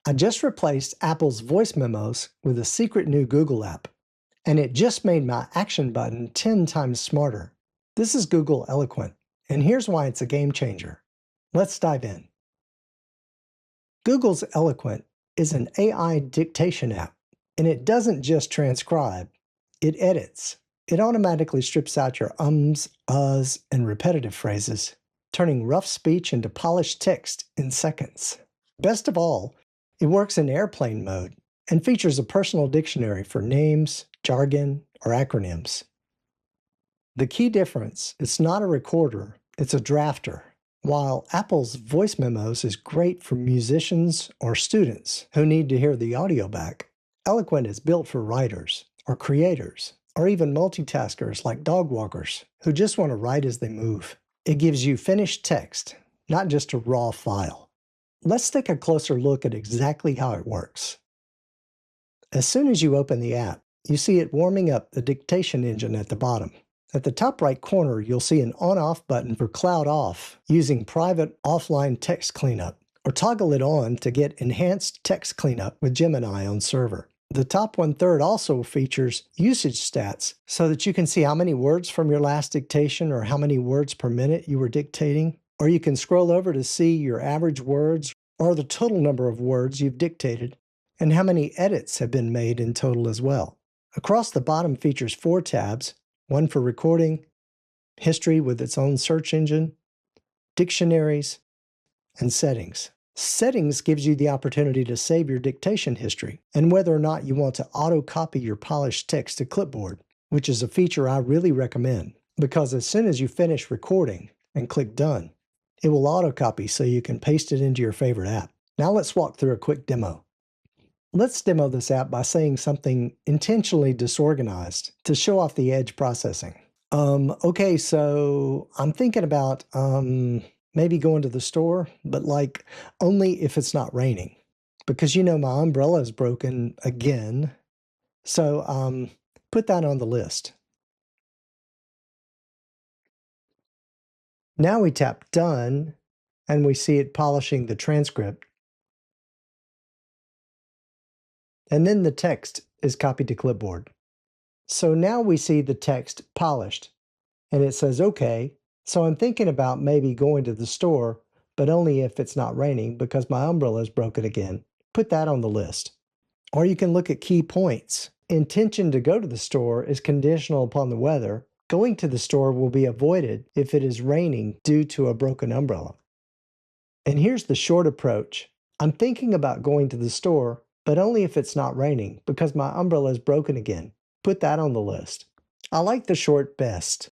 I just replaced Apple's Voice Memos with a secret new Google app, and it just made my action button 10 times smarter. This is Google Eloquent, and here's why it's a game changer. Let's dive in. Google's Eloquent is an AI dictation app, and it doesn't just transcribe, it edits. It automatically strips out your ums, uhs, and repetitive phrases, turning rough speech into polished text in seconds. Best of all, it works in airplane mode and features a personal dictionary for names, jargon, or acronyms. The key difference, it's not a recorder, it's a drafter. While Apple's Voice Memos is great for musicians or students who need to hear the audio back, Eloquent is built for writers or creators or even multitaskers like dog walkers who just want to write as they move. It gives you finished text, not just a raw file. Let's take a closer look at exactly how it works. As soon as you open the app, you see it warming up the dictation engine at the bottom. At the top right corner, you'll see an on-off button for cloud off using private offline text cleanup, or toggle it on to get enhanced text cleanup with Gemini on server. The top 1/3 also features usage stats so that you can see how many words from your last dictation or how many words per minute you were dictating. Or you can scroll over to see your average words or the total number of words you've dictated and how many edits have been made in total as well. Across the bottom features 4 tabs, one for recording, history with its own search engine, dictionaries, and settings. Settings gives you the opportunity to save your dictation history and whether or not you want to auto-copy your polished text to clipboard, which is a feature I really recommend because as soon as you finish recording and click Done, it will autocopy so you can paste it into your favorite app. Now let's walk through a quick demo. Let's demo this app by saying something intentionally disorganized to show off the edge processing. Okay, so I'm thinking about maybe going to the store, but like only if it's not raining. Because you know my umbrella is broken again. So put that on the list. Now we tap Done, and we see it polishing the transcript. And then the text is copied to clipboard. So now we see the text polished, and it says, okay, so I'm thinking about maybe going to the store, but only if it's not raining because my umbrella is broken again. Put that on the list. Or you can look at key points. Intention to go to the store is conditional upon the weather. Going to the store will be avoided if it is raining due to a broken umbrella. And here's the short approach. I'm thinking about going to the store, but only if it's not raining because my umbrella is broken again. Put that on the list. I like the short best.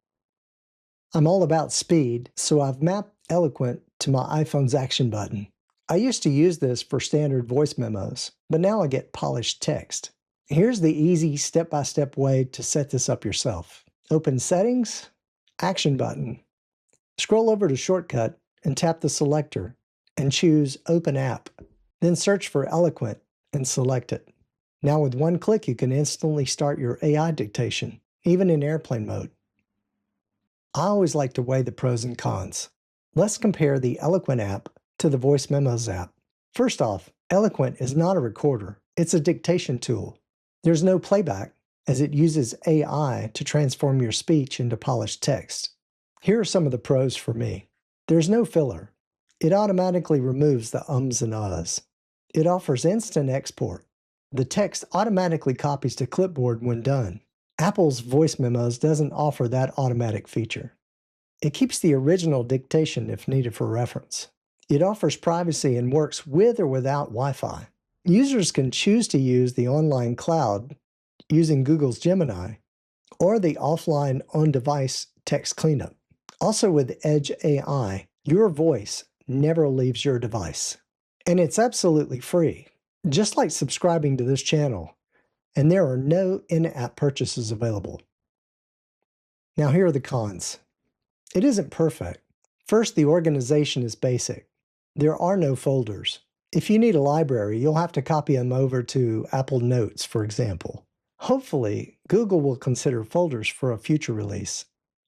I'm all about speed, so I've mapped Eloquent to my iPhone's action button. I used to use this for standard voice memos, but now I get polished text. Here's the easy step-by-step way to set this up yourself. Open Settings, Action button. Scroll over to Shortcut and tap the selector and choose Open App. Then search for Eloquent and select it. Now with one click, you can instantly start your AI dictation, even in airplane mode. I always like to weigh the pros and cons. Let's compare the Eloquent app to the Voice Memos app. First off, Eloquent is not a recorder, it's a dictation tool. There's no playback, as it uses AI to transform your speech into polished text. Here are some of the pros for me. There's no filler. It automatically removes the ums and ahs. It offers instant export. The text automatically copies to clipboard when done. Apple's Voice Memos doesn't offer that automatic feature. It keeps the original dictation if needed for reference. It offers privacy and works with or without Wi-Fi. Users can choose to use the online cloud using Google's Gemini or the offline on-device text cleanup. Also with Edge AI, your voice never leaves your device. And it's absolutely free, just like subscribing to this channel. And there are no in-app purchases available. Now here are the cons. It isn't perfect. First, the organization is basic. There are no folders. If you need a library, you'll have to copy them over to Apple Notes, for example. Hopefully, Google will consider folders for a future release.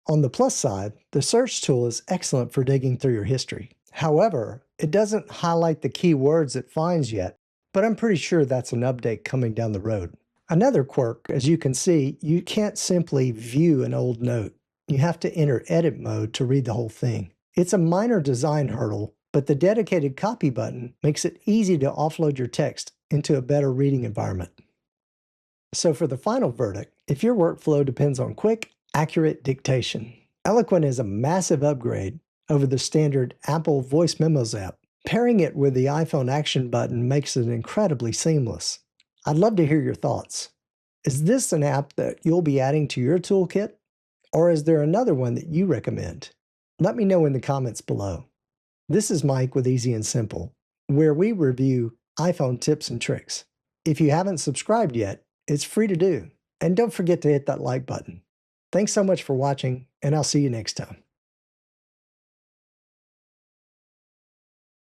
On the plus side, the search tool is excellent for digging through your history. However, it doesn't highlight the key words it finds yet, but I'm pretty sure that's an update coming down the road. Another quirk, as you can see, you can't simply view an old note. You have to enter edit mode to read the whole thing. It's a minor design hurdle, but the dedicated copy button makes it easy to offload your text into a better reading environment. So for the final verdict, if your workflow depends on quick, accurate dictation, Eloquent is a massive upgrade over the standard Apple Voice Memos app. Pairing it with the iPhone Action button makes it incredibly seamless. I'd love to hear your thoughts. Is this an app that you'll be adding to your toolkit? Or is there another one that you recommend? Let me know in the comments below. This is Mike with Easy and Simple, where we review iPhone tips and tricks. If you haven't subscribed yet, it's free to do. And don't forget to hit that like button. Thanks so much for watching, and I'll see you next time.